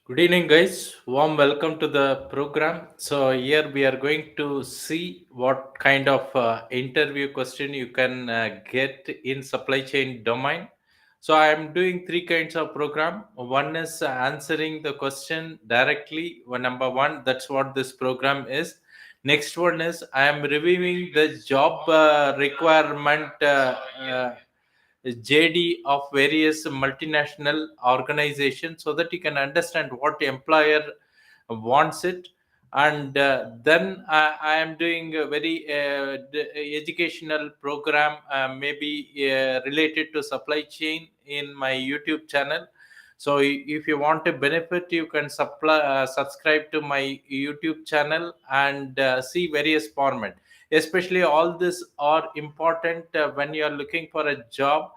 Good evening, guys. Warm welcome to the program. So, here we are going to see what kind of interview question you can get in supply chain domain. So, I am doing three kinds of program. One is answering the question directly. Number one, that's what this program is. Next one is I am reviewing the job requirement. JD of various multinational organizations so that you can understand what employer wants it. And then I am doing a very educational program, maybe related to supply chain in my YouTube channel. So if you want to benefit, you can subscribe to my YouTube channel and see various format. Especially all this are important when you are looking for a job,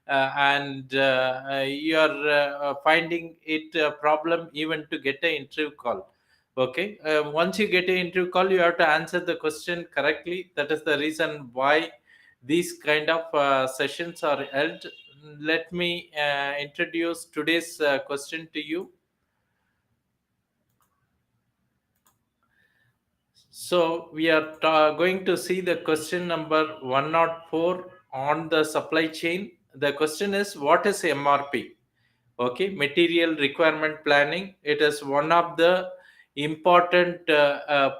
and you are finding it a problem even to get an interview call. Okay, once you get an interview call, you have to answer the question correctly. That is the reason why these kind of sessions are held. Let me introduce today's question to you. So we are going to see the question number 104 on the supply chain. The question is, what is MRP? Okay, material requirement planning. It is one of the important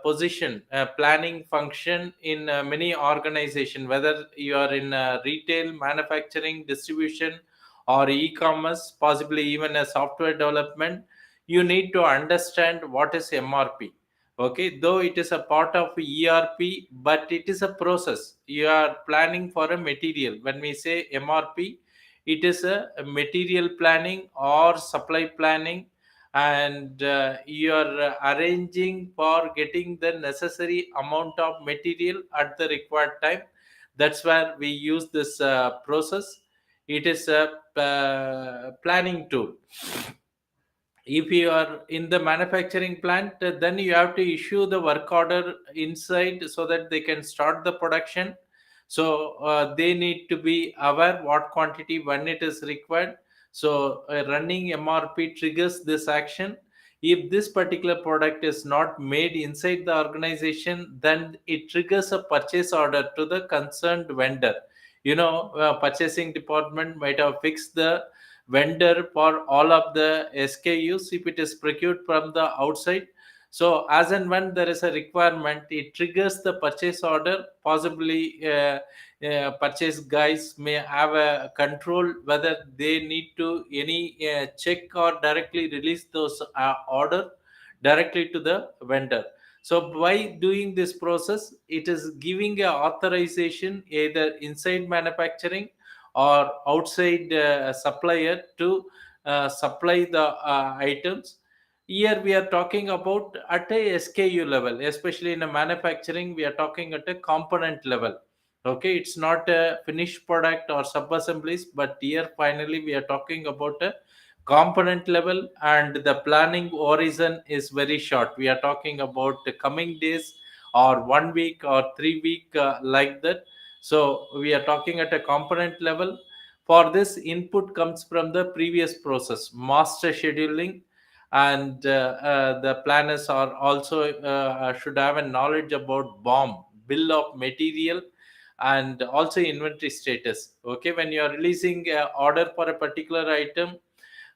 position planning function in many organization, whether you are in retail, manufacturing, distribution, or e-commerce, possibly even a software development. You need to understand what is MRP. Okay, though it is a part of ERP, but it is a process. You are planning for a material. When we say MRP, it is a material planning or supply planning, and you are arranging for getting the necessary amount of material at the required time. That's where we use this process. It is a planning tool. If you are in the manufacturing plant, then you have to issue the work order inside so that they can start the production. So they need to be aware what quantity when it is required. So running MRP triggers this action. If this particular product is not made inside the organization, then it triggers a purchase order to the concerned vendor. Purchasing department might have fixed the vendor for all of the SKUs if it is procured from the outside. So as and when there is a requirement, it triggers the purchase order. Possibly, purchase guys may have a control whether they need to any check or directly release those order directly to the vendor. So by doing this process, it is giving a authorization either inside manufacturing or outside supplier to supply the items. Here we are talking about at a SKU level, especially in a manufacturing, we are talking at a component level. Okay, it's not a finished product or sub assemblies, but here finally we are talking about a component level, and the planning horizon is very short. We are talking about the coming days or 1 week or 3 week, like that. So we are talking at a component level. For this, input comes from the previous process, master scheduling, and the planners are also should have a knowledge about BOM, bill of material, and also inventory status. Okay, when you are releasing order for a particular item,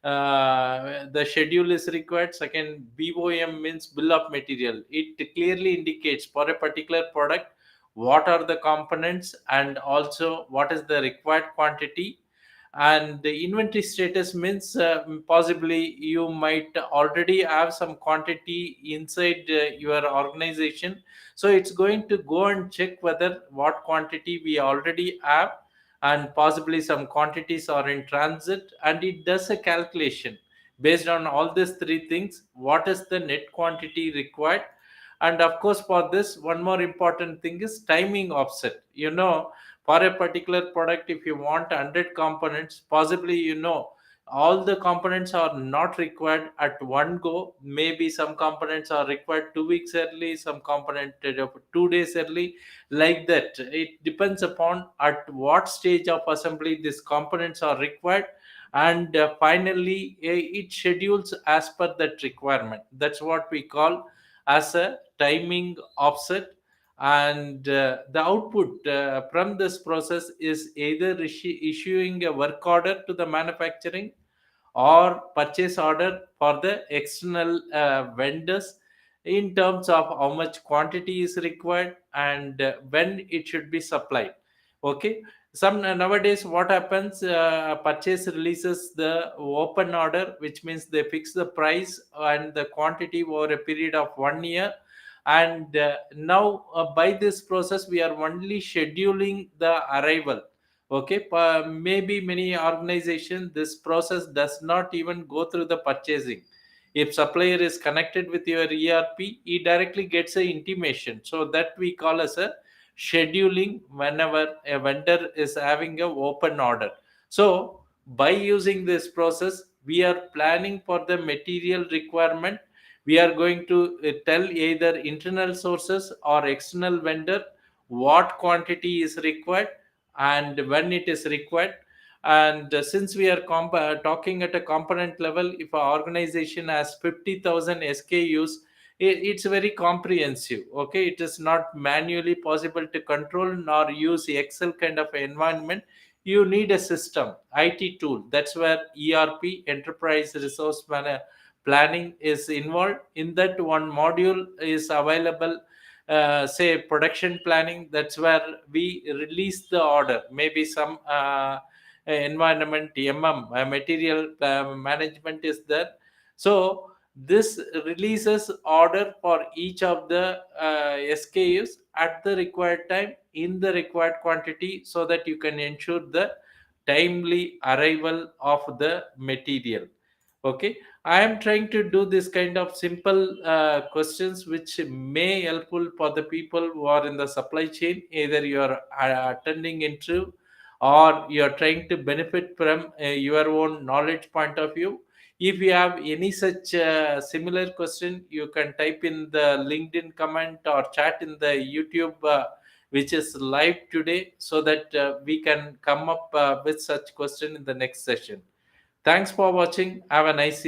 the schedule is required. Second, BOM means bill of material. It clearly indicates for a particular product what are the components and also what is the required quantity. And the inventory status means possibly you might already have some quantity inside your organization. So it's going to go and check whether what quantity we already have, and possibly some quantities are in transit, and it does a calculation based on all these three things, what is the net quantity required. And of course, for this, one more important thing is timing offset. For a particular product, if you want 100 components, possibly all the components are not required at one go. Maybe some components are required 2 weeks early, some component 2 days early, like that. It depends upon at what stage of assembly these components are required, and finally it schedules as per that requirement. That's what we call as a timing offset. And the output from this process is either issuing a work order to the manufacturing or purchase order for the external vendors in terms of how much quantity is required and when it should be supplied. Okay, some nowadays what happens, purchase releases the open order, which means they fix the price and the quantity over a period of 1 year. And now by this process we are only scheduling the arrival. Okay, maybe many organization this process does not even go through the purchasing. If supplier is connected with your ERP, he directly gets a intimation, so that we call as a scheduling whenever a vendor is having a open order. So by using this process we are planning for the material requirement. We are going to tell either internal sources or external vendor what quantity is required and when it is required. And since we are talking at a component level, if an organization has 50,000 SKUs, it's very comprehensive. Okay, it is not manually possible to control nor use Excel kind of environment. You need a system, IT tool. That's where ERP, enterprise resource planning, is involved. In that one module is available, say production planning. That's where we release the order, maybe some environment material management is there. So this releases order for each of the SKUs at the required time in the required quantity, so that you can ensure the timely arrival of the material. Okay, I am trying to do this kind of simple questions which may helpful for the people who are in the supply chain. Either you are attending interview or you are trying to benefit from your own knowledge point of view. If you have any such similar question, you can type in the LinkedIn comment or chat in the YouTube which is live today, so that we can come up with such question in the next session. Thanks for watching. Have a nice evening.